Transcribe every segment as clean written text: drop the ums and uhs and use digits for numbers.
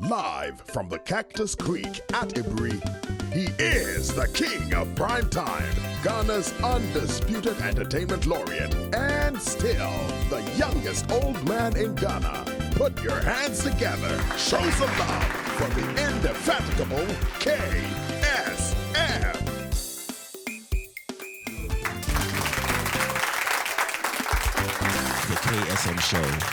Live from the Cactus Creek at Ibri, he is the king of prime time, Ghana's undisputed entertainment laureate, and still the youngest old man in Ghana. Put your hands together, show some love for the indefatigable KSM. The KSM Show.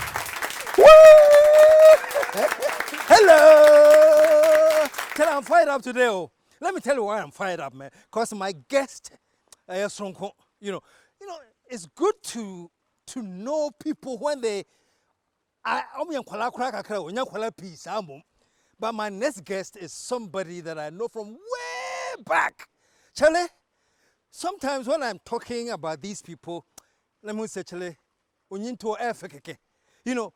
Hello! Tell I'm fired up today. Oh. Let me tell you why I'm fired up, man. Because my guest, you know, it's good to know people when they. But my next guest is somebody that I know from way back. Charlie, sometimes when I'm talking about these people, let me say, Charlie, you know,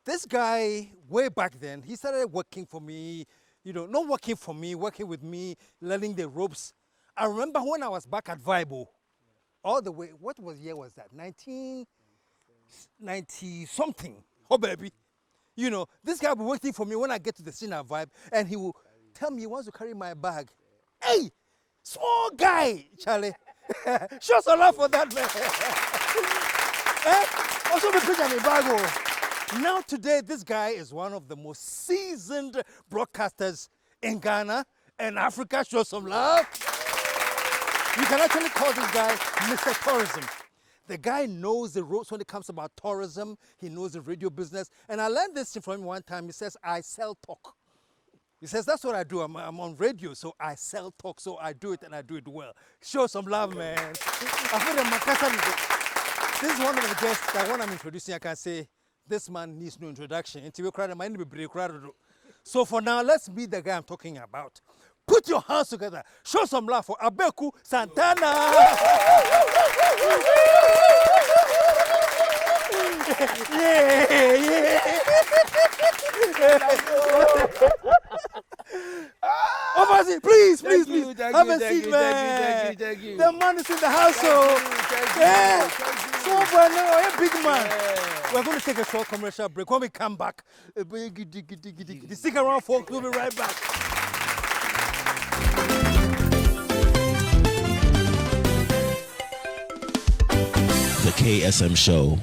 this guy, way back then, he started working for me, not working for me, working with me, learning the ropes. I remember when I was back at Vibo, all the way, what year was that? 1990 something. Oh, baby. This guy will be waiting for me when I get to the scene at Vibe, and he will tell me he wants to carry my bag. Hey, small guy, Charlie. Show some love for that, man. Also, be picking my bag. Now today, this guy is one of the most seasoned broadcasters in Ghana and Africa. Show some love. You can actually call this guy Mr. Tourism. The guy knows the ropes when it comes about tourism. He knows the radio business. And I learned this from him one time. He says, I sell talk. He says, that's what I do. I'm on radio, so I sell talk. So I do it, and I do it well. Show some love, man. I feel that this is one of the guests that when I'm introducing, I can say, this man needs no introduction. So for now, let's meet the guy I'm talking about. Put your hands together. Show some love for Abeiku, Santana. Yeah. Please. Have a seat, man. Thank you. The man is in the house, so. Yeah. So, big man. We're going to take a short commercial break. When we come back, stick around, folks. We'll be right back. The KSM Show.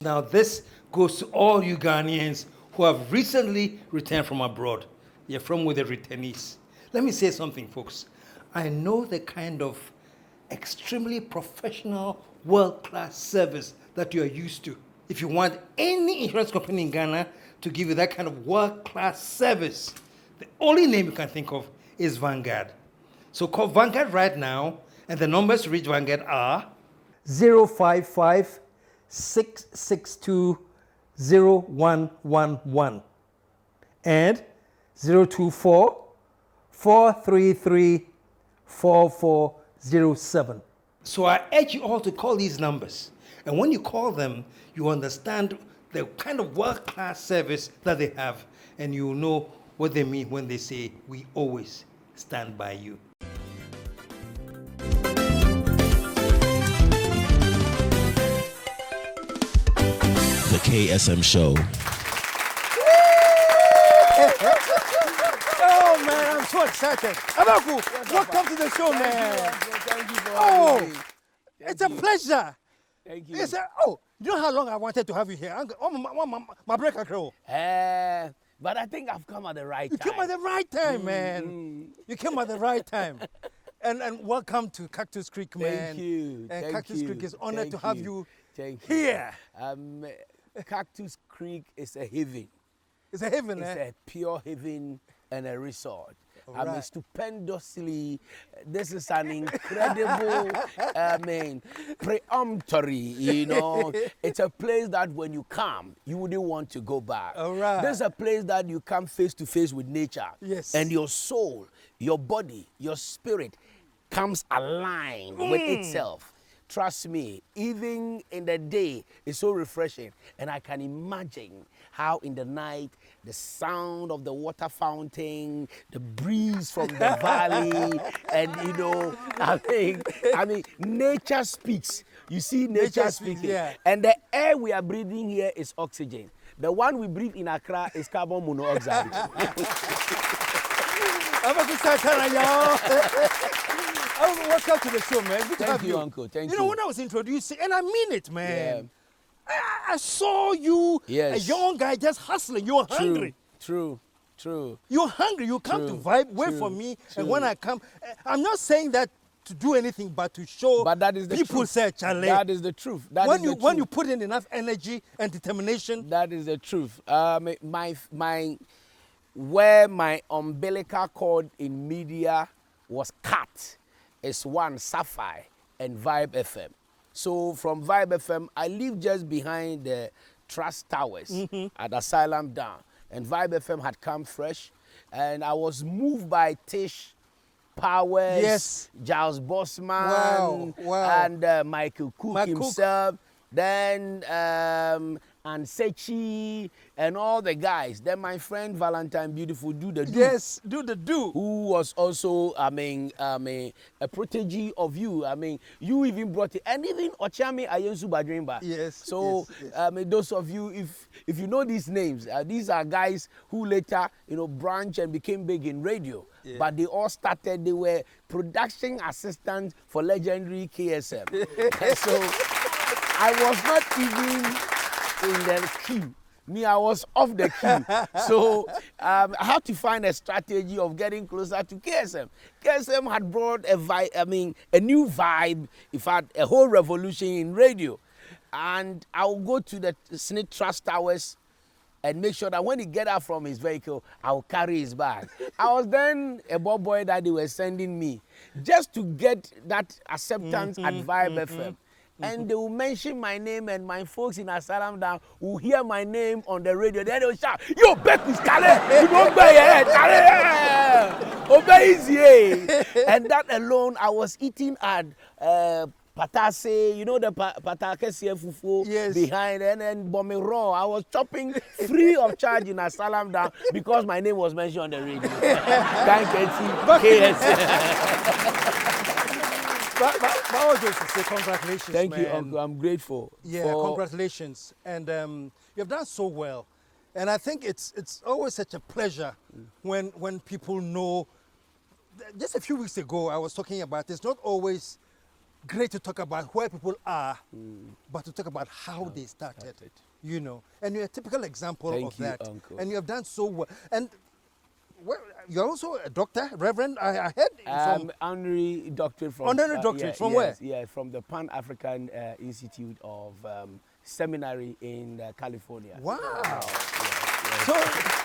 Now, this goes to all you Ghanaians who have recently returned from abroad. You're from with the returnees. Let me say something, folks. I know the kind of extremely professional, world-class service that you are used to. If you want any insurance company in Ghana to give you that kind of world-class service, the only name you can think of is Vanguard. So call Vanguard right now, and the numbers to reach Vanguard are 055-662-0111 and 024-433-4407. So I urge you all to call these numbers. And when you call them, you understand the kind of world-class service that they have, and you know what they mean when they say, we always stand by you. The KSM Show. Oh, man, I'm so excited. Abeiku, welcome to the show, man. Thank you for having me. It's a pleasure. Thank you. You know how long I wanted to have you here? My break girl. But I think I've come at the right time. You came at the right time, man. You came at the right time. And welcome to Cactus Creek, man. Thank you. And Cactus Creek is honored to have you here. here. Cactus Creek is a haven. It's a haven, It's a pure haven and a resort. Right. I mean, stupendously, this is an incredible, preemptory, It's a place that when you come, you wouldn't want to go back. All right. This is a place that you come face to face with nature. Yes. And your soul, your body, your spirit comes aligned with itself. Trust me, even in the day, it's so refreshing. And I can imagine how in the night, the sound of the water fountain, the breeze from the valley, and I mean, nature speaks. You see nature speaking. Yeah. And the air we are breathing here is oxygen. The one we breathe in Accra is carbon monoxide. Abeiku Santana, y'all. Welcome to the show, man. Good to Thank have you, Uncle. Thank you. You know, when I was introducing, and I mean it, man. I saw you, Yes. a young guy, just hustling. You were hungry. True. You're hungry. You come to vibe, wait for me. And when I come, I'm not saying that to do anything, but to show But that is the people truth. say, Charlie. That is the truth. When you put in enough energy and determination. That is the truth. Where my umbilical cord in media was cut is one Sapphire and Vibe FM. So from Vibe FM, I live just behind the Trust Towers at Asylum Down. And Vibe FM had come fresh. And I was moved by Tish Powers, Yes. Giles Bossman, Wow. and Michael Cook himself. Then and Sechi and all the guys. Then my friend Valentine Beautiful Do the Do. Yes, do the do. Who was also, a protege of you. You even brought it. And even Ochami Ayensu Badrimba. Yes. So, yes. those of you, if you know these names, these are guys who later, branched and became big in radio. Yeah. But they all started, they were production assistants for legendary KSM. So, I was not even in the queue. Me, I was off the queue. So I had to find a strategy of getting closer to KSM. KSM had brought a new vibe, in fact, a whole revolution in radio. And I will go to the Snake Trust Towers and make sure that when he get out from his vehicle, I will carry his bag. I was then a boy that they were sending me just to get that acceptance at Vibe FM. And they will mention my name, and my folks in Asylum Down will hear my name on the radio. Then they will shout, "Yo, Abeiku, Kale, you don't buy it, Kale, obey easy." And that alone, I was eating at Patase, the Patakese Fufu behind, and then Bomero. I was chopping free of charge in Asylum Down because my name was mentioned on the radio. Thank you, KS. But I was just to say congratulations, Thank man. you, Uncle. I'm grateful. Yeah, congratulations. And you have done so well. And I think it's always such a pleasure when people know. Just a few weeks ago, I was talking about it's not always great to talk about where people are, but to talk about how they started. And you're a typical example of that. Uncle. And you have done so well. And you're also a doctor, Reverend. I heard from honorary doctorate from honorary doctorate from where? Yeah, from the Pan-African Institute of Seminary in California. Wow. Yeah.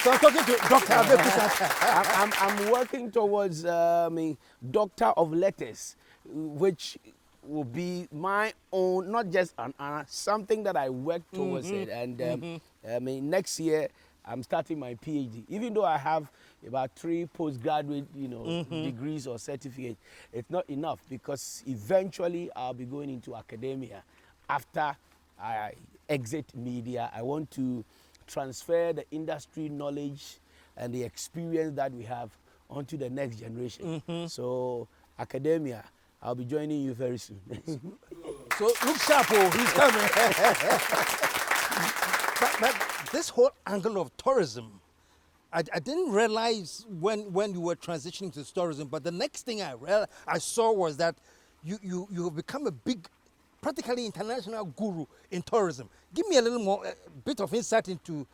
So I'm talking to Dr. Abeiku Santana. I'm working towards Doctor of Letters, which will be my own, not just an honor, something that I work towards it. And next year, I'm starting my PhD. Even though I have about 3 postgraduate, degrees or certificates, it's not enough because eventually I'll be going into academia. After I exit media, I want to transfer the industry knowledge and the experience that we have onto the next generation. So academia, I'll be joining you very soon. So look sharp, he's coming. but this whole angle of tourism, I didn't realize when you were transitioning to tourism, but the next thing I saw was that you have become a big, practically international guru in tourism. Give me a little more, bit of insight into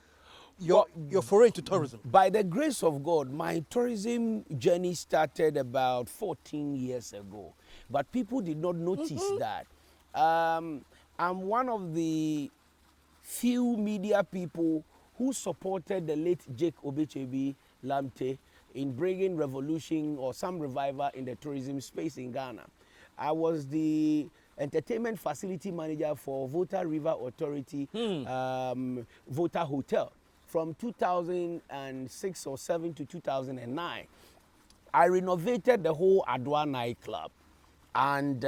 your foray into tourism. By the grace of God, my tourism journey started about 14 years ago, but people did not notice that. I'm one of the few media people who supported the late Jake Obechebi Lamte in bringing revolution or some revival in the tourism space in Ghana. I was the entertainment facility manager for Volta River Authority, Volta Hotel from 2006 or 7 to 2009. I renovated the whole Adwa nightclub. And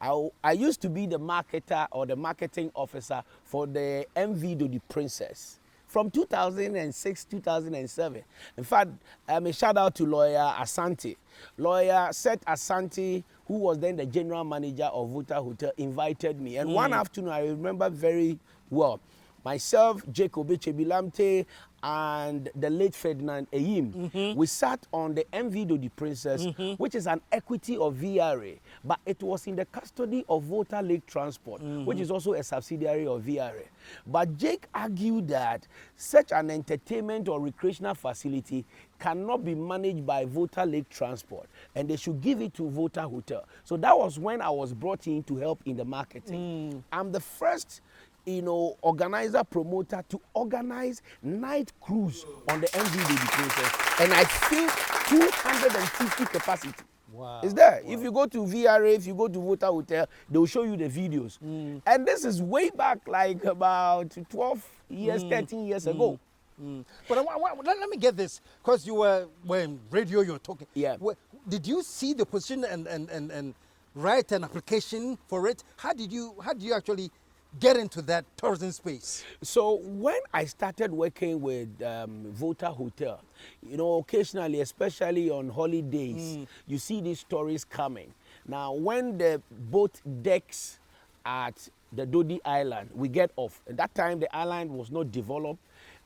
I used to be the marketer or the marketing officer for the MV Dodi Princess from 2006, 2007. In fact, a shout out to lawyer Asante. Lawyer Seth Asante, who was then the general manager of Volta Hotel, invited me. And one afternoon, I remember very well, myself, Jacob Echebilamte, and the late Ferdinand Eyim, we sat on the MV Dodi Princess, which is an equity of VRA, but it was in the custody of Volta Lake Transport, which is also a subsidiary of VRA. But Jake argued that such an entertainment or recreational facility cannot be managed by Volta Lake Transport, and they should give it to Volta Hotel. So that was when I was brought in to help in the marketing. I'm the first organizer, promoter to organize night cruise on the MV Princess, and I think 250 capacity. Wow. Is there? Wow. If you go to VRA, if you go to Volta Hotel, they will show you the videos. And this is way back, like about 12 years, 13 years ago. But let me get this, because you were when radio, you were talking. Yeah. Did you see the position and write an application for it? How did you actually get into that tourism space? So when I started working with Volta Hotel, occasionally, especially on holidays, you see these stories coming. Now, when the boat decks at the Dodi Island, we get off. At that time, the island was not developed.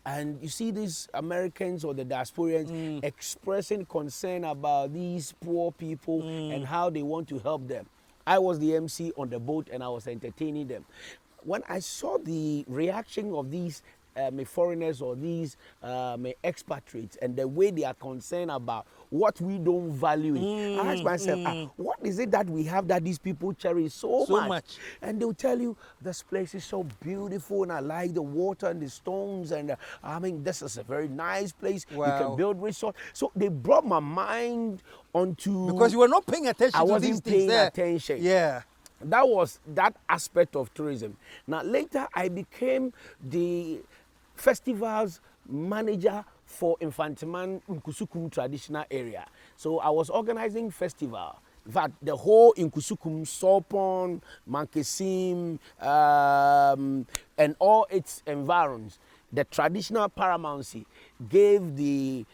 And you see these Americans or the diasporians expressing concern about these poor people and how they want to help them. I was the MC on the boat and I was entertaining them. When I saw the reaction of these foreigners or these expatriates and the way they are concerned about what we don't value it, I asked myself, what is it that we have that these people cherish so much? And they'll tell you, this place is so beautiful and I like the water and the stones and this is a very nice place. Wow. You can build resorts. So they brought my mind onto... Because you were not paying attention to these things there. I wasn't paying attention. Yeah. That was that aspect of tourism. Now later I became the festival's manager for Infantiman Nkusukum traditional area. So I was organizing festival. In fact, the whole Nkusukum, Sopon, Mankesim, and all its environs, the traditional paramountcy gave the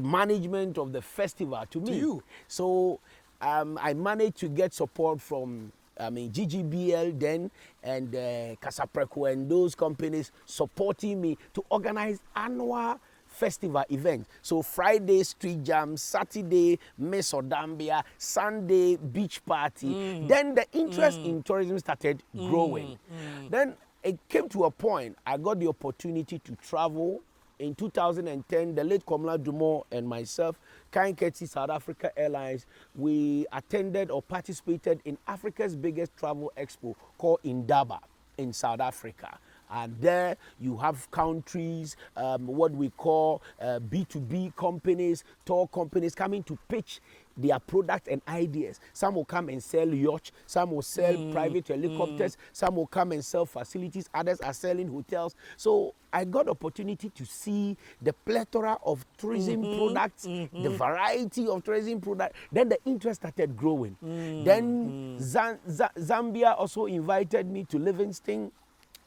management of the festival to me. To you. So I managed to get support from GGBL then and Casapreco and those companies supporting me to organize annual festival events. So Friday street jam, Saturday Mesodambia, Sunday beach party. Then the interest in tourism started growing. Then it came to a point I got the opportunity to travel. In 2010, the late Komla Dumont and myself, Kanketsi South Africa Airlines, we attended or participated in Africa's biggest travel expo called Indaba in South Africa. And there you have countries, what we call B2B companies, tour companies coming to pitch their product and ideas. Some will come and sell yachts, some will sell private helicopters, some will come and sell facilities, others are selling hotels. So I got opportunity to see the plethora of tourism products, the variety of tourism products. Then the interest started growing. Then Zambia also invited me to Livingston.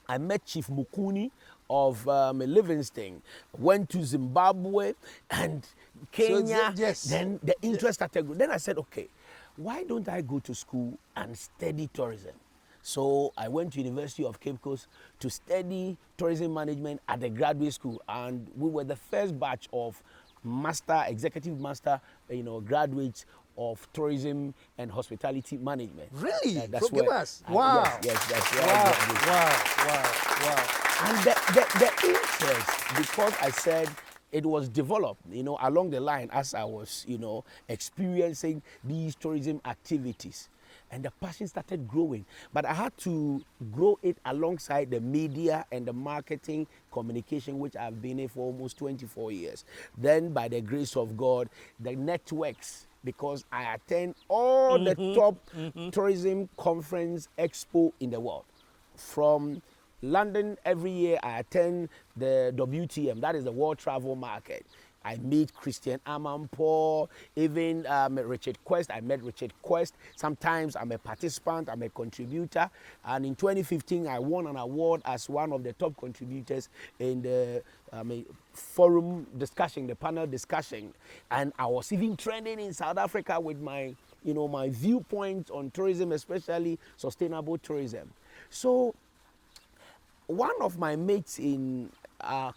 I met Chief Mukuni of Livingston, went to Zimbabwe and Kenya. So, yes. Then the interest started growing. Then I said, okay, why don't I go to school and study tourism? So I went to University of Cape Coast to study tourism management at the graduate school, and we were the first batch of executive master, graduates of tourism and hospitality management. Really? That's Give us. Wow. Yes, that's where Wow. And the interest, because I said it was developed, along the line as I was, experiencing these tourism activities. And the passion started growing. But I had to grow it alongside the media and the marketing communication, which I've been in for almost 24 years. Then, by the grace of God, the networks, because I attend all the top tourism conference expo in the world. From London, every year I attend the WTM, that is the World Travel Market. I meet Christian Amanpour, even Richard Quest. I met Richard Quest. Sometimes I'm a participant, I'm a contributor. And in 2015, I won an award as one of the top contributors in the forum discussion, the panel discussion. And I was even trending in South Africa with my, my viewpoints on tourism, especially sustainable tourism. So one of my mates in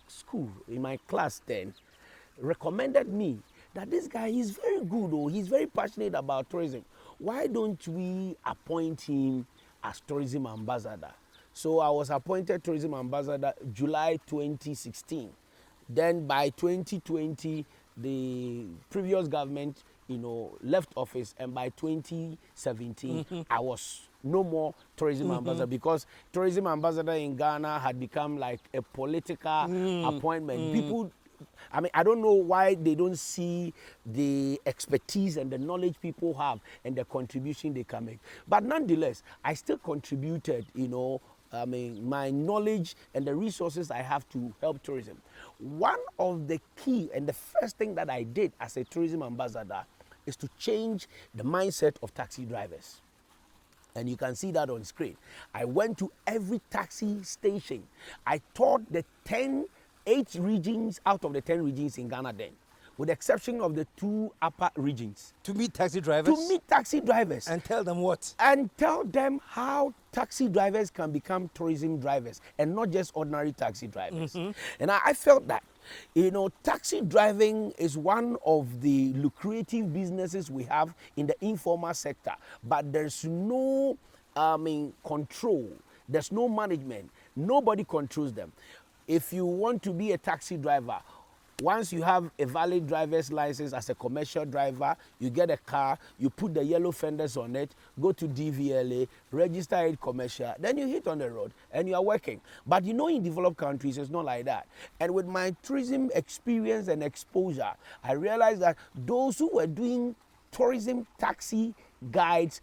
school, in my class then, recommended me that this guy is very good, or he's very passionate about tourism. Why don't we appoint him as tourism ambassador? So I was appointed tourism ambassador July 2016. Then by 2020, the previous government, left office, and by 2017, I was no more tourism ambassador, because tourism ambassador in Ghana had become like a political appointment. People, I don't know why they don't see the expertise and the knowledge people have and the contribution they can make. But nonetheless, I still contributed, my knowledge and the resources I have to help tourism. One of the key and the first thing that I did as a tourism ambassador is to change the mindset of taxi drivers. And you can see that on screen. I went to every taxi station. I taught the 8 regions out of the 10 regions in Ghana then, with the exception of the 2 upper regions. To meet taxi drivers? To meet taxi drivers. And tell them what? And tell them how taxi drivers can become tourism drivers and not just ordinary taxi drivers. And I felt that, taxi driving is one of the lucrative businesses we have in the informal sector, but there's no control, there's no management, nobody controls them. If you want to be a taxi driver, once you have a valid driver's license as a commercial driver, you get a car, you put the yellow fenders on it, go to DVLA, register it commercial, then you hit on the road and you are working. But in developed countries, it's not like that. And with my tourism experience and exposure, I realized that those who were doing tourism taxi guides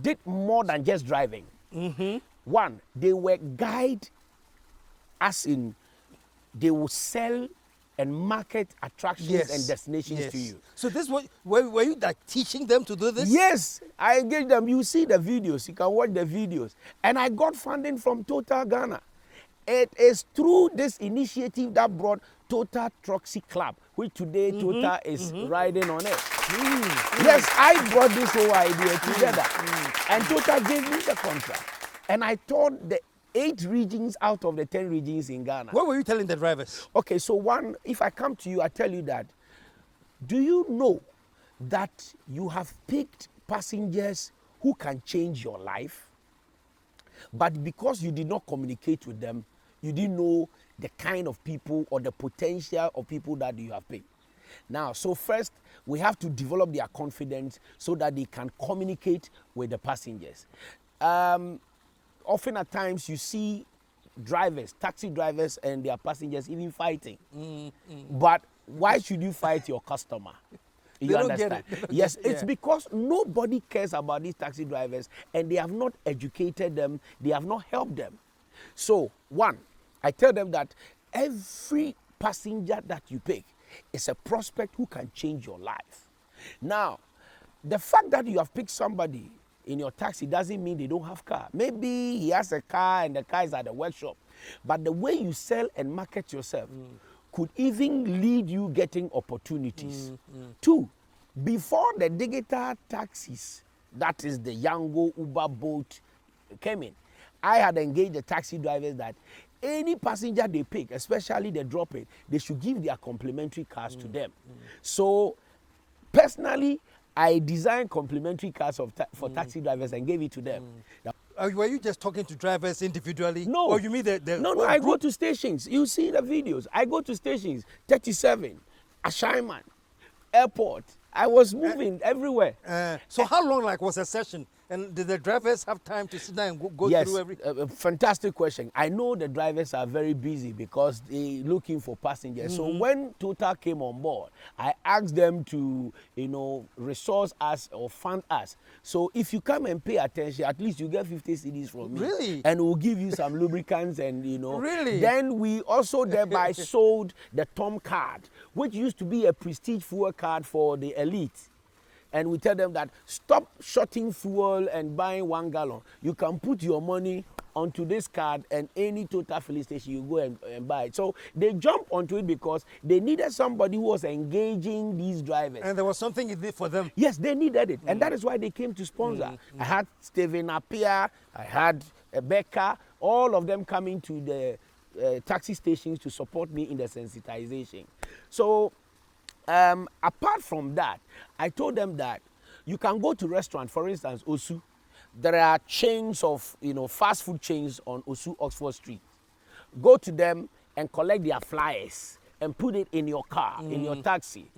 did more than just driving. One, they were guide, as in they will sell and market attractions and destinations to you. So this were you like teaching them to do this? Yes, I engaged them. You see the videos, you can watch the videos. And I got funding from Total Ghana. It is through this initiative that brought Total Troxy Club, which today Total is riding on it. Yes, I brought this whole idea together. And Total gave me the contract. And I taught the 8 regions out of the 10 regions in Ghana. What were you telling the drivers? Okay, so one, if I come to you, I tell you that, do you know that you have picked passengers who can change your life? But because you did not communicate with them, you didn't know the kind of people or the potential of people that you have picked. Now, so first, we have to develop their confidence so that they can communicate with the passengers. Often at times you see drivers, taxi drivers and their passengers even fighting. But why should you fight your customer? You understand? Yes, it's because nobody cares about these taxi drivers and they have not educated them, they have not helped them. So, one, I tell them that every passenger that you pick is a prospect who can change your life. Now, the fact that you have picked somebody in your taxi doesn't mean they don't have car. Maybe he has a car and the car is at the workshop. But the way you sell and market yourself could even lead you getting opportunities. 2, before the digital taxis, that is the Yango, Uber, Bolt, came in, I had engaged the taxi drivers that any passenger they pick, especially the drop-in, they should give their complimentary cars to them. So, personally, I designed complimentary cars for taxi drivers and gave it to them. Were you just talking to drivers individually? No. Or you mean the No, I go to stations. You see the videos. I go to stations, 37, Ashaiman, airport. I was moving everywhere. So how long was a session? And did the drivers have time to sit down and go through everything? Yes, fantastic question. I know the drivers are very busy because they're looking for passengers. So when Total came on board, I asked them to, resource us or fund us. So if you come and pay attention, at least you get 50 cedis from me. Really? And we'll give you some lubricants and, Really? Then we also thereby sold the Tom card, which used to be a prestige fuel card for the elite. And we tell them that stop shorting fuel and buying 1 gallon. You can put your money onto this card, and any total filling station, you go and buy it. So they jumped onto it because they needed somebody who was engaging these drivers. And there was something it did for them. Yes, they needed it. And that is why they came to sponsor. I had Stephen Appiah, I had Abeiku, all of them coming to the taxi stations to support me in the sensitization. So apart from that, I told them that you can go to restaurant, for instance, Osu. There are chains of, fast food chains on Osu, Oxford Street. Go to them and collect their flyers and put it in your car, in your taxi.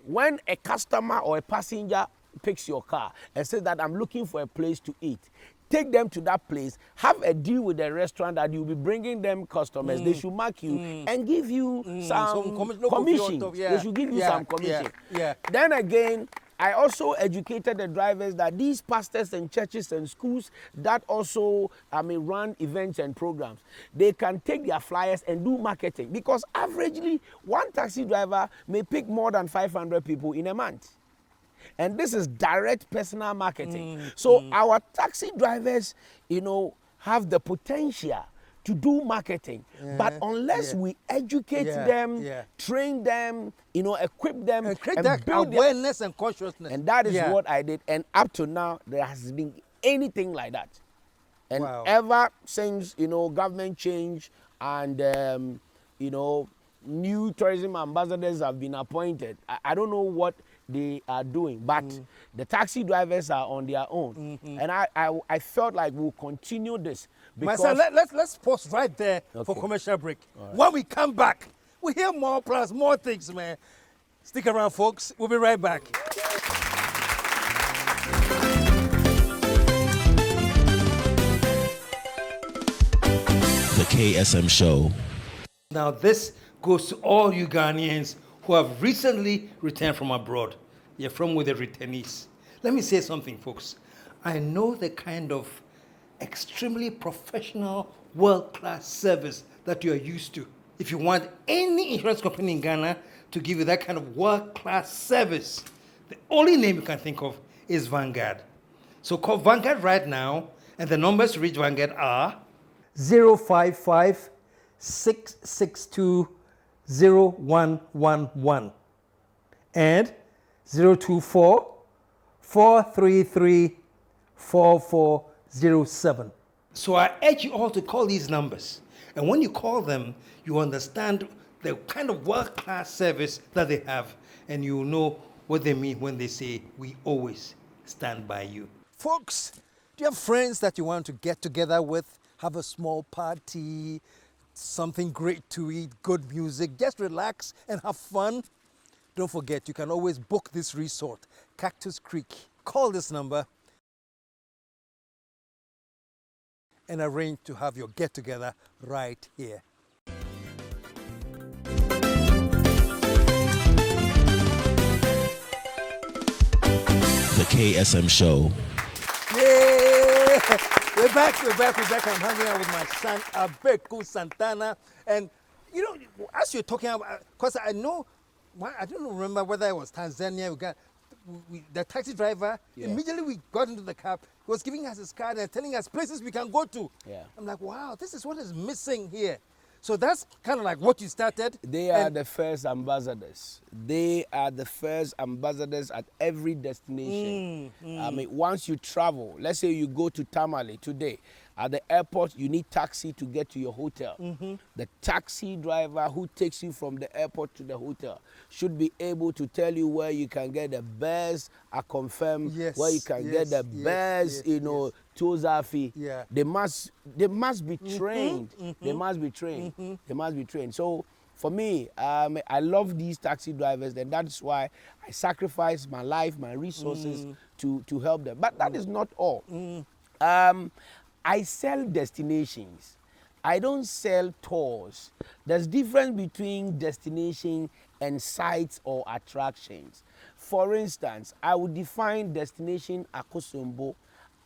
When a customer or a passenger picks your car and says that I'm looking for a place to eat, take them to that place, have a deal with the restaurant that you'll be bringing them customers. They should mark you and give you some commission. They should give you some commission. Then again, I also educated the drivers that these pastors and churches and schools that also, run events and programs, they can take their flyers and do marketing, because averagely one taxi driver may pick more than 500 people in a month. And this is direct personal marketing. So our taxi drivers, have the potential to do marketing. But unless we educate them, train them, equip them, and create and that build awareness and consciousness. and that is what I did. And up to now, there has been anything like that. And ever since, government change and, new tourism ambassadors have been appointed, I don't know what they are doing, but the taxi drivers are on their own. And I felt like we'll continue this. My son, let's pause right there for commercial break. When we come back, we hear more plus more things, man. Stick around, folks. We'll be right back. The KSM Show. Now, this goes to all you Ghanaians who have recently returned from abroad. You're from with the returnees. Let me say something, folks. I know the kind of extremely professional, world-class service that you are used to. If you want any insurance company in Ghana to give you that kind of world-class service, the only name you can think of is Vanguard. So call Vanguard right now, and the numbers to reach Vanguard are 055 662 0111 and 024 433 4407. So I urge you all to call these numbers. And when you call them, you understand the kind of world-class service that they have, and you know what they mean when they say, we always stand by you. Folks, do you have friends that you want to get together with, have a small party, something great to eat, good music, just relax and have fun? Don't forget, you can always book this resort, Cactus Creek. Call this number and arrange to have your get-together right here. The KSM Show. Yeah! We're back. I'm hanging out with my son, Abeiku Santana. And, as you're talking about, because I know, I don't remember whether it was Tanzania, the taxi driver, immediately we got into the cab, he was giving us his card and telling us places we can go to. I'm like, wow, this is what is missing here. So that's kind of like what you started. They are the first ambassadors. They are the first ambassadors at every destination. Once you travel, let's say you go to Tamale today, at the airport, you need taxi to get to your hotel. The taxi driver who takes you from the airport to the hotel should be able to tell you where you can get the best, where you can get the best, Tozafi. They must be trained. They must be trained. They must be trained. So for me, I love these taxi drivers, and that's why I sacrifice my life, my resources to help them. But that is not all. I sell destinations. I don't sell tours. There's difference between destination and sites or attractions. For instance, I would define destination Akosombo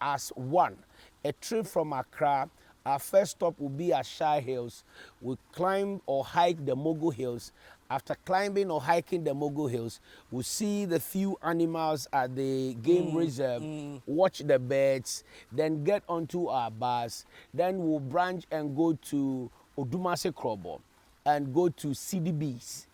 as one, a trip from Accra. Our first stop will be at Shire Hills. We climb or hike the Mogo Hills. After climbing or hiking the Mogul Hills, we'll see the few animals at the game reserve, watch the birds, then get onto our bus. Then we'll branch and go to Odumase Krobo and go to CDBs.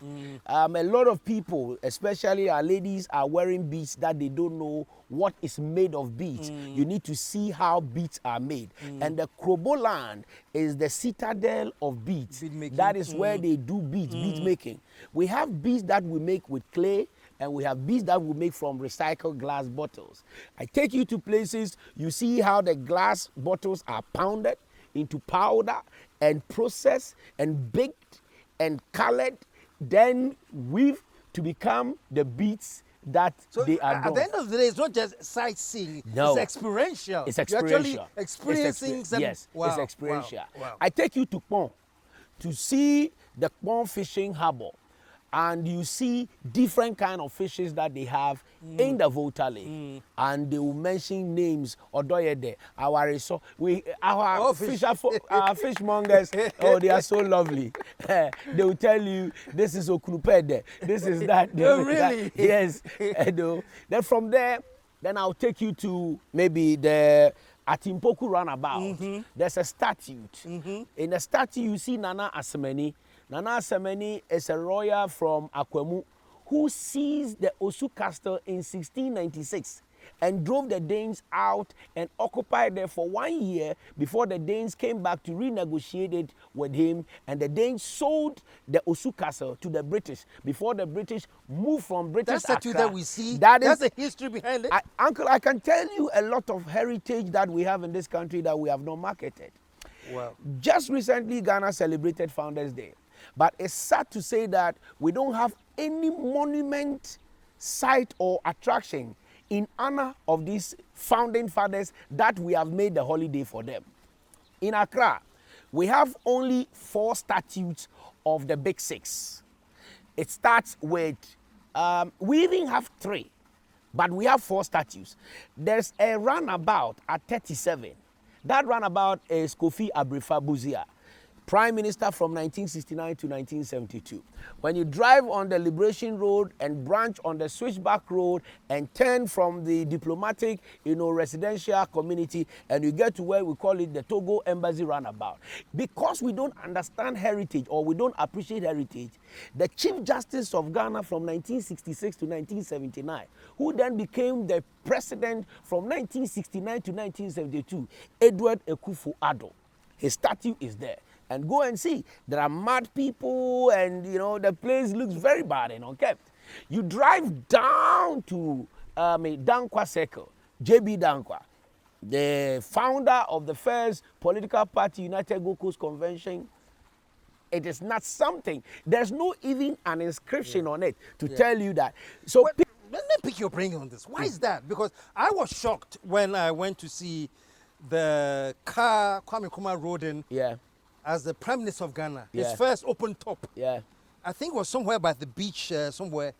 A lot of people, especially our ladies, are wearing beads that they don't know what is made of beads. You need to see how beads are made. And the Krobo land is the citadel of beads. That is where they do beads, bead making. We have beads that we make with clay, and we have beads that we make from recycled glass bottles. I take you to places, you see how the glass bottles are pounded into powder and processed and baked and colored, then weaved to become the beads that they are done. At the end of the day, it's not just sightseeing. No. It's experiential. It's You're actually experiential. experiencing some. Yes, Wow, it's experiential. wow. I take you to Kpong to see the Kpong fishing harbor, and you see different kind of fishes that they have in the Volta Lake, and they will mention names. Odoyede, our our fishmongers. Oh, they are so lovely. They will tell you this is Okunupede, this is that. Oh, really? Yes. Then from there, then I'll take you to maybe the Atimpoku roundabout. There's a statute. In the statute, you see Nana Asemeni. Nana Asemeni is a royal from Akwemu who seized the Osu Castle in 1696 and drove the Danes out and occupied there for 1 year before the Danes came back to renegotiate it with him, and the Danes sold the Osu Castle to the British before the British moved from British That statue Accra. that we see, That's the history behind it. Uncle, I can tell you a lot of heritage that we have in this country that we have not marketed. Wow. Just recently, Ghana celebrated Founders Day. But it's sad to say that we don't have any monument, site, or attraction in honor of these founding fathers that we have made the holiday for them. In Accra, we have only 4 statues of the big 6. It starts with, we even have 3, but we have 4 statues. There's a runabout at 37. That runabout is Kofi Abrefa Buzia, Prime Minister from 1969 to 1972. When you drive on the Liberation Road and branch on the Switchback Road and turn from the diplomatic, residential community, and you get to where we call it the Togo Embassy Roundabout. Because we don't understand heritage or we don't appreciate heritage, the Chief Justice of Ghana from 1966 to 1979, who then became the president from 1969 to 1972, Edward Akufo-Addo, his statue is there. And go and see. There are mad people, and the place looks very bad and unkept. You drive down to Dankwa Circle, JB Dankwa, the founder of the first political party, United Gold Coast Convention. It is not something. There's no even an inscription on it to tell you that. So Let me pick your brain on this. Why is that? Because I was shocked when I went to see the car Kwame Nkrumah rode in. As the Prime Minister of Ghana, his first open top. I think it was somewhere by the beach somewhere.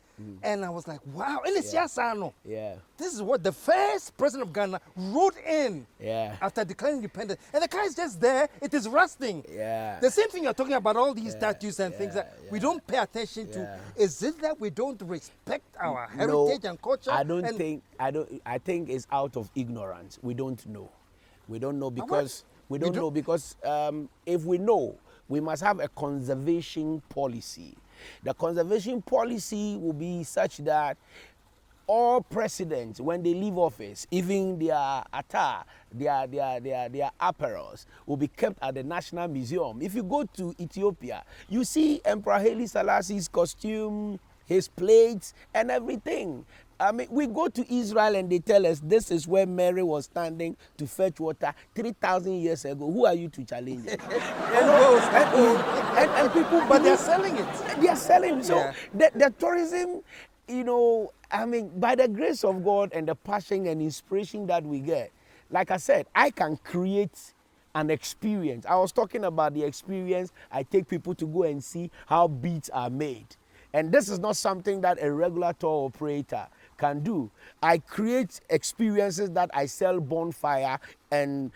And I was like, wow, and it's Yasano. This is what the first president of Ghana rode in after declaring independence. And the car is just there, it is rusting. The same thing you're talking about, all these statues and things that we don't pay attention to. Is it that we don't respect our heritage and culture? I think it's out of ignorance. We don't know. We don't know because if we know, we must have a conservation policy. The conservation policy will be such that all presidents, when they leave office, even their attire, their apparels, will be kept at the National Museum. If you go to Ethiopia, you see Emperor Haile Selassie's costume, his plates, and everything. I mean, we go to Israel and they tell us this is where Mary was standing to fetch water 3,000 years ago. Who are you to challenge it? and people, but they're selling it. They are selling. So the tourism, by the grace of God and the passion and inspiration that we get, like I said, I can create an experience. I was talking about the experience. I take people to go and see how beads are made. And this is not something that a regular tour operator can do. I create experiences that I sell bonfire and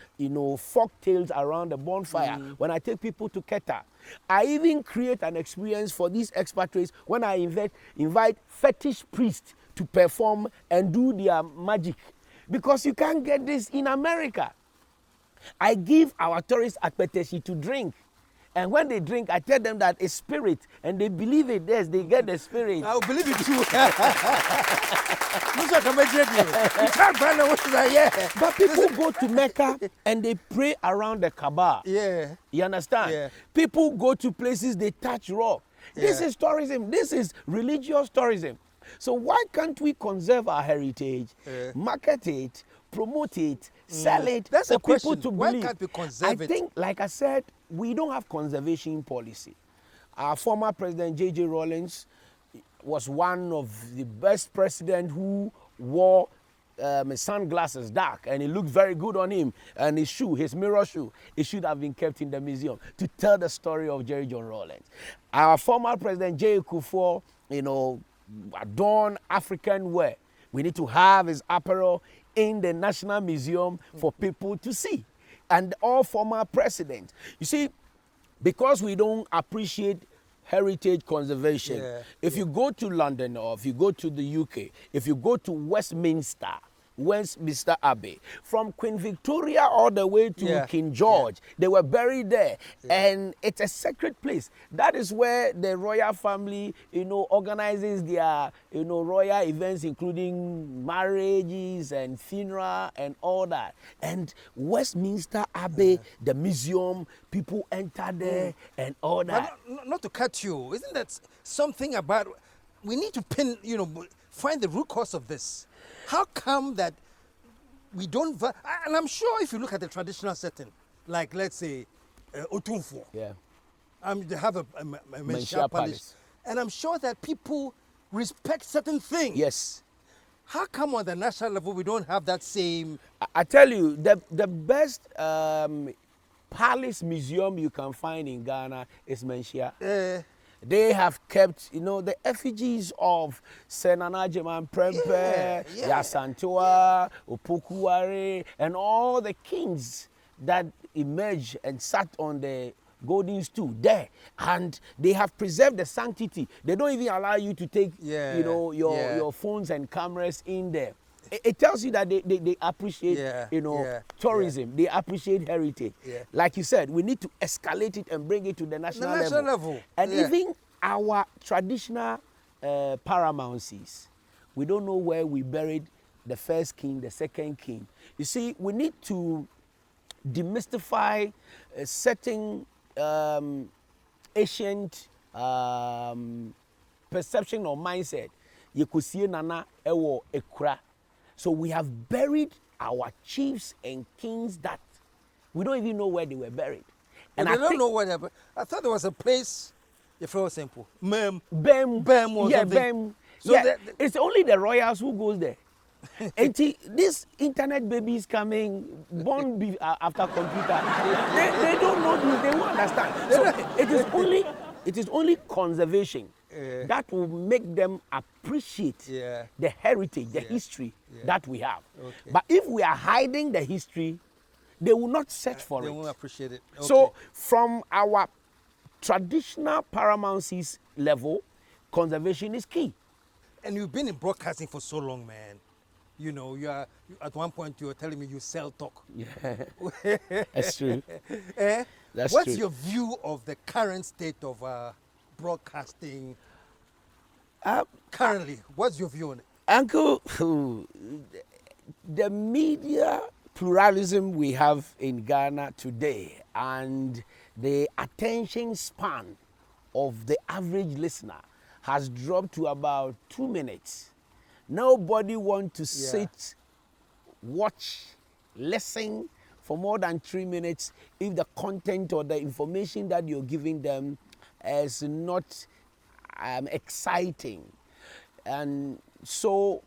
folk tales around the bonfire. When I take people to Keta, I even create an experience for these expatriates when I invite fetish priests to perform and do their magic. Because you can't get this in America. I give our tourists akpeteshi to drink. And when they drink, I tell them that it's spirit. And they believe it. Yes, they get the spirit. I'll believe it too. But people go to Mecca and they pray around the Kaaba. Yeah. You understand? Yeah. People go to places, they touch rock. This Yeah. is tourism. This is religious tourism. So why can't we conserve our heritage, market it, promote it, sell it That's for a question. people to Why believe? can't we conserve I it? think, like I said, we don't have conservation policy. Our former president, J.J. Rawlings, was one of the best presidents who wore his sunglasses dark, and it looked very good on him. And his shoe, his mirror shoe, it should have been kept in the museum to tell the story of Jerry John Rawlings. Our former president, J. Kufuor, adorn African wear. We need to have his apparel in the National Museum for people to see. And all former presidents. You see, because we don't appreciate heritage conservation, if you go to London or if you go to the UK, if you go to Westminster Abbey, from Queen Victoria all the way to King George, they were buried there. And it's a sacred place. That is where the royal family, organizes their, royal events, including marriages and funeral and all that. And Westminster Abbey, the museum, people enter there and all that. Not to cut you, isn't that something about, we need to find the root cause of this. How come that we don't, and I'm sure if you look at the traditional setting, like let's say Otunfo, they have a Menshia Palace, and I'm sure that people respect certain things. Yes. How come on the national level we don't have that same? I tell you, the best palace museum you can find in Ghana is Menshia. They have kept, the effigies of Santana, Prempe, Yasantua, Opokuware, and all the kings that emerged and sat on the golden stool there. And they have preserved the sanctity. They don't even allow you to take, your phones and cameras in there. It tells you that they appreciate, tourism. They appreciate heritage. Like you said, we need to escalate it and bring it to the national level. And even our traditional paramountcies, we don't know where we buried the first king, the second king. You see, we need to demystify a certain ancient perception or mindset. Yekusie nana ewo ekura. So we have buried our chiefs and kings that we don't even know where they were buried. And I don't know where they were. I thought there was a place, if it was simple. Bem or something. Bem. So it's only the royals who goes there. And these internet babies coming, born after computer, they don't know this, they won't understand. So it is only conservation that will make them appreciate the heritage, the history that we have. But if we are hiding the history, they will not search for it. They won't appreciate it. So from our traditional paramountcies level, conservation is key. And you've been in broadcasting for so long, man. You are at one point you were telling me you sell talk. Yeah, that's true. What's your view of the current state of broadcasting currently? What's your view on it? Uncle, the media pluralism we have in Ghana today and the attention span of the average listener has dropped to about 2 minutes. Nobody wants to sit, watch, listen for more than 3 minutes if the content or the information that you're giving them is not exciting. And so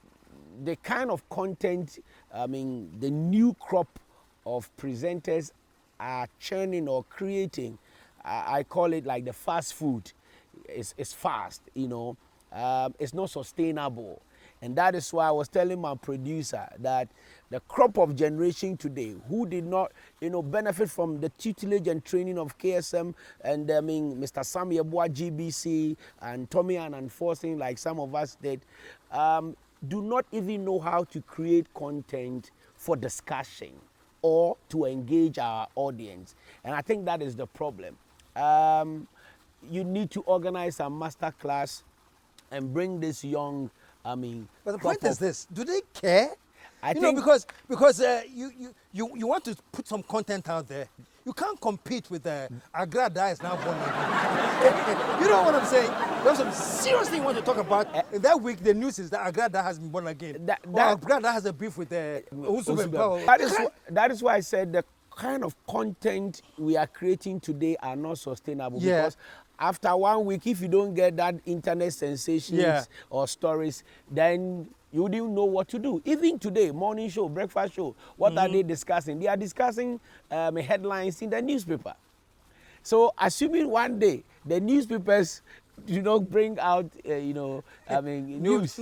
the kind of content, the new crop of presenters are churning or creating, I call it like the fast food. It's fast, it's not sustainable. And that is why I was telling my producer that the crop of generation today who did not, benefit from the tutelage and training of KSM and Mr. Sam Yeboah GBC and Tommy and enforcing like some of us did, do not even know how to create content for discussion or to engage our audience. And I think that is the problem. You need to organize a master class and bring this young, But the point is this: do they care? I think because you want to put some content out there. You can't compete with Agrada is now born again. You know what I'm saying? There's some serious thing you want to talk about. In that week, the news is that Agrada has been born again. Agrada has a beef with Usube. That is why I said the kind of content we are creating today are not sustainable. Yeah. Because after 1 week, if you don't get that internet sensations or stories, then you wouldn't know what to do. Even today, morning show, breakfast show, what are they discussing? They are discussing headlines in the newspaper. So assuming one day the newspapers do not bring out, news.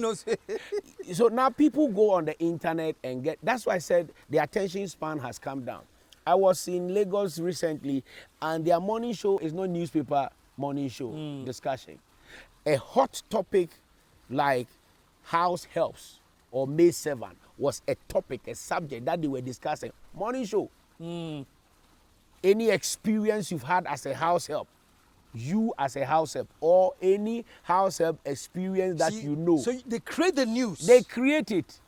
So now people go on the internet and get, that's why I said the attention span has come down. I was in Lagos recently and their morning show is not newspaper morning show discussion. A hot topic like house helps or May 7 was a topic, a subject that they were discussing. Morning show. Any experience you've had as a house help, you as a house help, or any house help experience that you know. So they create the news. They create it.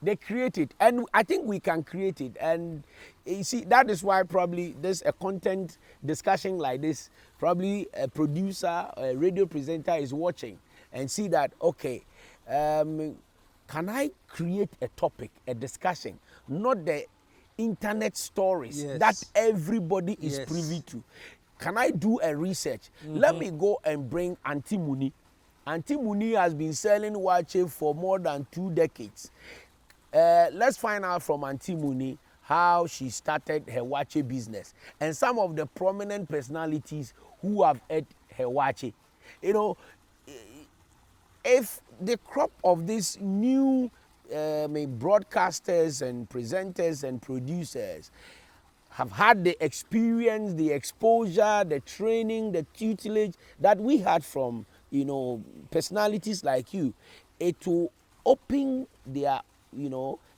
They create it. And I think we can create it. And you see, that is why probably there's a content discussion like this. Probably a producer, a radio presenter is watching and see that, okay, can I create a topic, a discussion, not the internet stories that everybody is privy to? Can I do a research? Let me go and bring Auntie Muni. Auntie Muni has been selling wache for more than 2 decades. Let's find out from Auntie Muni how she started her wache business and some of the prominent personalities who have ate her wache. If the crop of these new broadcasters and presenters and producers have had the experience, the exposure, the training, the tutelage that we had from, personalities like you, it will open their,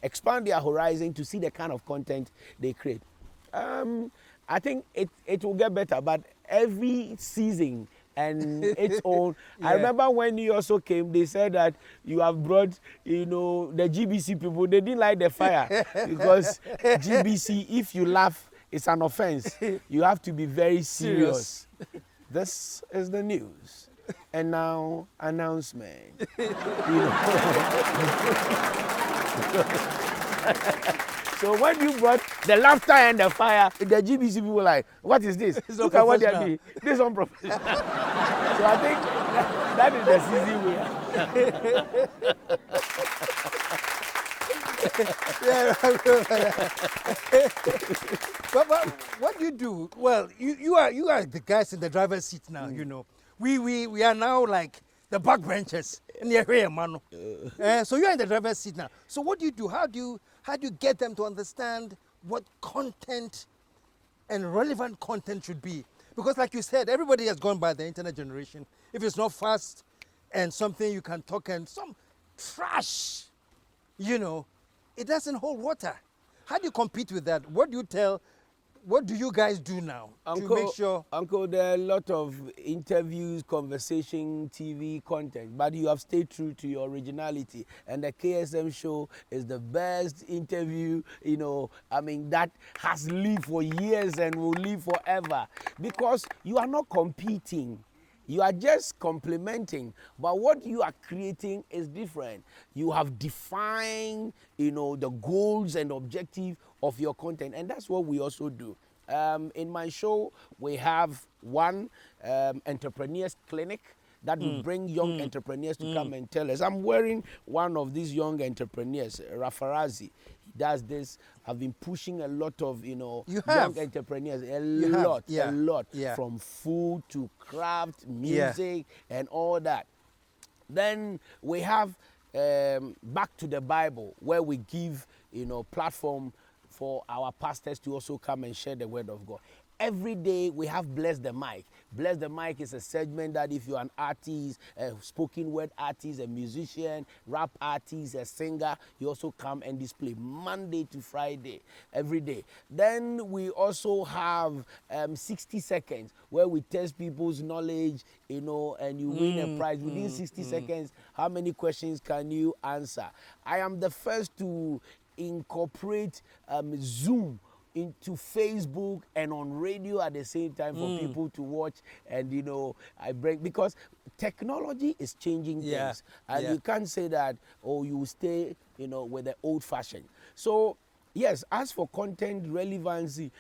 expand their horizon to see the kind of content they create. I think it will get better, but every season and its own. I remember when you also came, they said that you have brought, the GBC people. They didn't like the fire because GBC, if you laugh, it's an offense. You have to be very serious. This is the news. And now, announcement. So when you brought the laughter and the fire, the GBC people were like, what is this? Look at what they are doing. This is unprofessional. So I think that is the easy way. But what do you do? Well, you are the guys in the driver's seat now, We are now like the backbenchers in the area, man. So you are in the driver's seat now. So what do you do? How do you get them to understand what content and relevant content should be? Because like you said, everybody has gone by the internet generation. If it's not fast and something you can talk and some trash, it doesn't hold water. How do you compete with that? What do you guys do now to make sure? Uncle, there are a lot of interviews, conversation, TV content, but you have stayed true to your originality. And the KSM show is the best interview, that has lived for years and will live forever. Because you are not competing. You are just complementing, but what you are creating is different. You have defined, the goals and objectives of your content, and that's what we also do. In my show, we have one entrepreneurs clinic that will bring young entrepreneurs to come and tell us. I'm wearing one of these young entrepreneurs, Rafarazi. He does this. I've been pushing a lot of, young entrepreneurs, a lot, from food to craft, music, and all that. Then we have Back to the Bible, where we give, platform for our pastors to also come and share the word of God. Every day we have Bless the Mic. Bless the Mic is a segment that if you're an artist, a spoken word artist, a musician, rap artist, a singer, you also come and display Monday to Friday, every day. Then we also have 60 seconds where we test people's knowledge, and you win a prize. Within 60 seconds, how many questions can you answer? I am the first to incorporate Zoom into Facebook and on radio at the same time for people to watch. And I bring, because technology is changing things, and you can't say that you will stay with the old fashioned. So yes, as for content relevancy,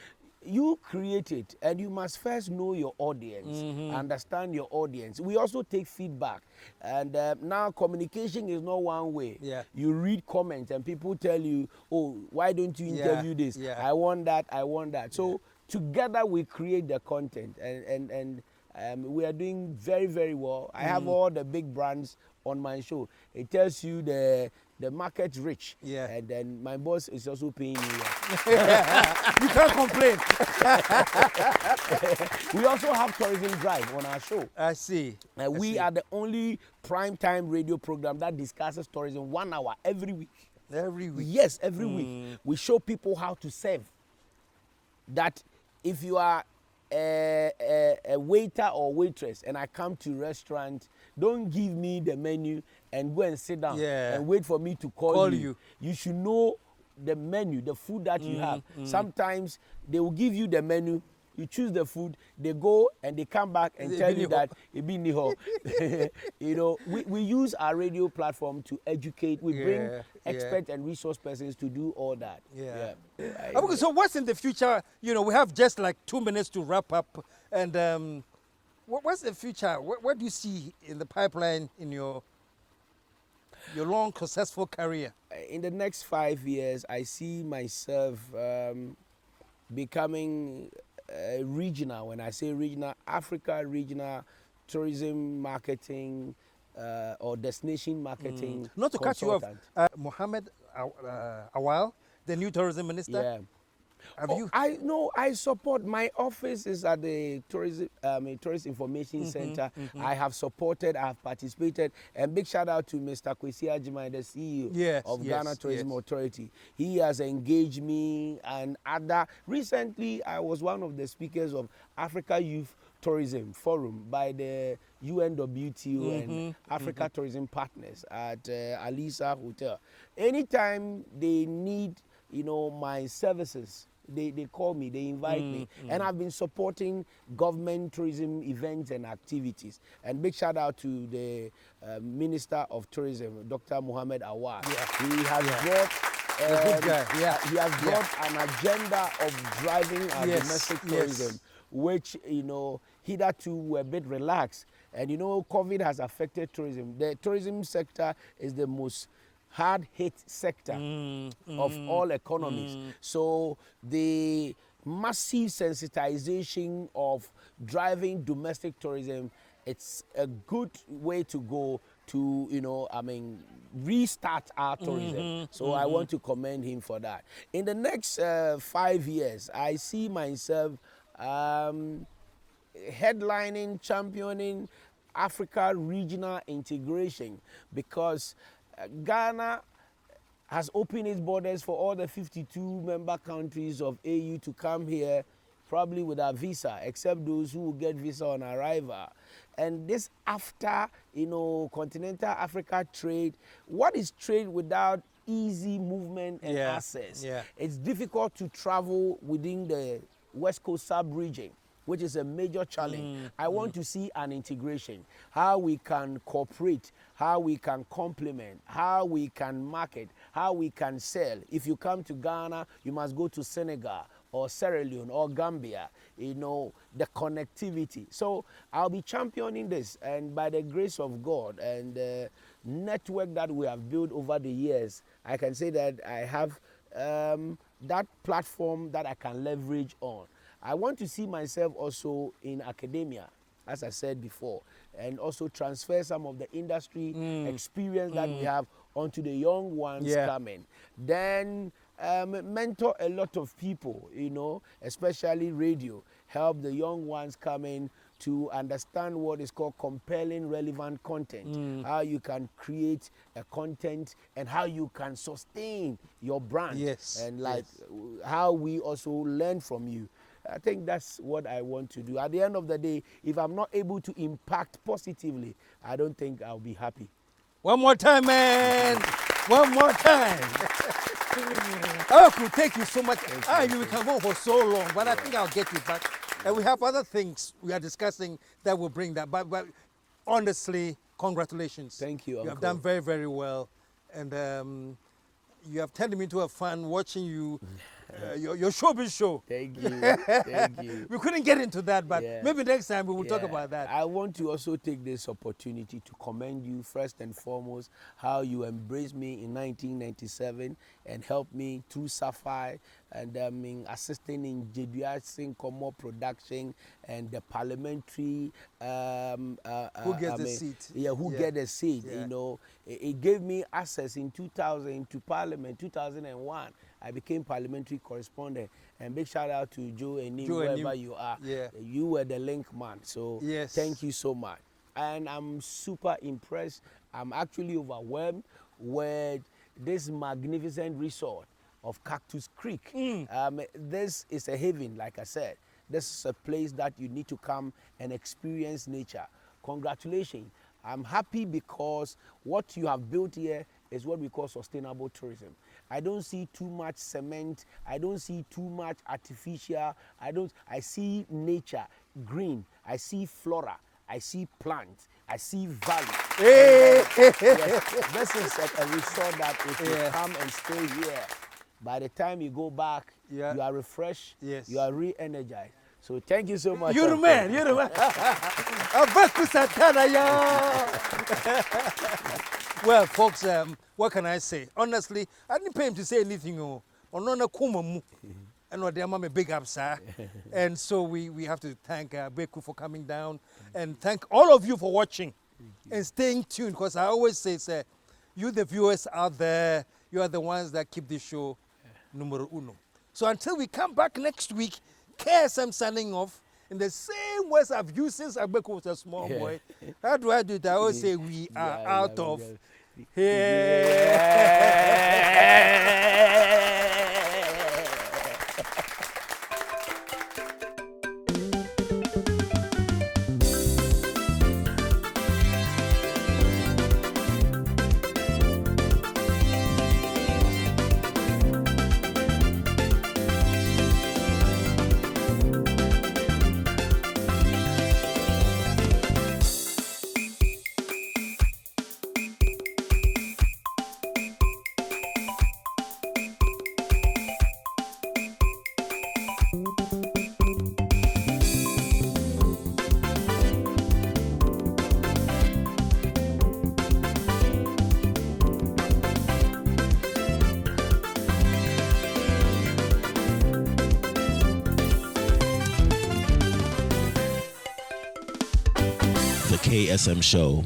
you create it, and you must first know your audience, understand your audience. We also take feedback, and now communication is not one way. You read comments and people tell you, oh, why don't you interview this? I want that. So together we create the content, and we are doing very, very well. I have all the big brands on my show. It tells you the market rich, and then my boss is also paying me. You can't complain. We also have Tourism Drive on our show. I see. We are the only prime time radio program that discusses tourism 1 hour every week. Every week? Yes, every week. We show people how to serve. That if you are a waiter or waitress and I come to restaurant, don't give me the menu and go and sit down and wait for me to call you. You should know the menu, the food that you have. Sometimes they will give you the menu, you choose the food, they go and they come back and tell you that it be niho. We use our radio platform to educate. We bring expert and resource persons to do all that. Okay, so what's in the future? We have just like 2 minutes to wrap up. And what's the future? What do you see in the pipeline in your long, successful career? In the next 5 years, I see myself becoming regional. When I say regional, Africa regional tourism marketing or destination marketing. Not to cut you off, consultant. Mohammed Awal, the new tourism minister. Have you? I support. My office is at the Tourist Information Center. I have supported, I have participated, and big shout out to Mr. Kwesi Ajimai, the CEO of Ghana Tourism Authority. He has engaged me and other. Recently, I was one of the speakers of Africa Youth Tourism Forum by the UNWTO and Africa Tourism Partners at Alisa Hotel. Anytime they need, my services, they call me, they invite me, and I've been supporting government tourism events and activities. And big shout out to the Minister of Tourism, Dr. Mohammed Awad. He has brought he has brought an agenda of driving our domestic tourism, which hitherto were a bit relaxed. And COVID has affected tourism. The tourism sector is the most hard-hit sector of all economies. So the massive sensitization of driving domestic tourism, it's a good way to go to, restart our tourism. So I want to commend him for that. In the next 5 years, I see myself headlining, championing Africa regional integration, because Ghana has opened its borders for all the 52 member countries of AU to come here, probably without visa, except those who will get visa on arrival. And this after, continental Africa trade. What is trade without easy movement and access? It's difficult to travel within the West Coast sub-region, which is a major challenge. I want to see an integration, how we can cooperate, how we can complement, how we can market, how we can sell. If you come to Ghana, you must go to Senegal or Sierra Leone or Gambia, the connectivity. So I'll be championing this, and by the grace of God and the network that we have built over the years, I can say that I have that platform that I can leverage on. I want to see myself also in academia, as I said before, and also transfer some of the industry experience that we have onto the young ones coming. Then mentor a lot of people, you know, especially radio. Help the young ones coming to understand what is called compelling, relevant content. How you can create a content and how you can sustain your brand. Yes. And like how we also learn from you. I think that's what I want to do. At the end of the day, if I'm not able to impact positively, I don't think I'll be happy. One more time, man. One more time. Abeiku, thank you so much. You can go for so long, but I think I'll get you back. And we have other things we are discussing that will bring that. But honestly, congratulations. Thank you, You Uncle. have done very, very well. And you have turned me into a fan watching you, your showbiz show. Thank you. Thank you. We couldn't get into that, but maybe next time we will talk Yeah. about that. I want to also take this opportunity to commend you first and foremost, how you embraced me in 1997 and helped me through Sapphire and in assisting in JDR Sing Komo production and the parliamentary Who gets the seat? Yeah, who get a seat, you know. It gave me access in 2000 to Parliament, 2001. I became parliamentary correspondent. And big shout out to Joe and Nim, wherever you are. Yeah. You were the link man. So thank you so much. And I'm super impressed. I'm actually overwhelmed with this magnificent resort of Cactus Creek. This is a haven, like I said. This is a place that you need to come and experience nature. Congratulations. I'm happy because what you have built here is what we call sustainable tourism. I don't see too much cement. I don't see too much artificial. I see nature, green. I see flora. I see plants. I see valley. Yes, this is a resort that if you come and stay here, by the time you go back, you are refreshed, you are re-energized. So thank you so much. You're the man, you're the man. Abeiku Santana, Well, folks, what can I say? Honestly, I didn't pay him to say anything. And what they are big ups, and so we have to thank Abeiku for coming down and thank all of you for watching and staying tuned, because I always say, you the viewers out there, you are the ones that keep this show numero uno. So until we come back next week, KSM signing off in the same words I've used since Abeiku was a small boy. How do I do it? I always say we are out of here. The KSM Show.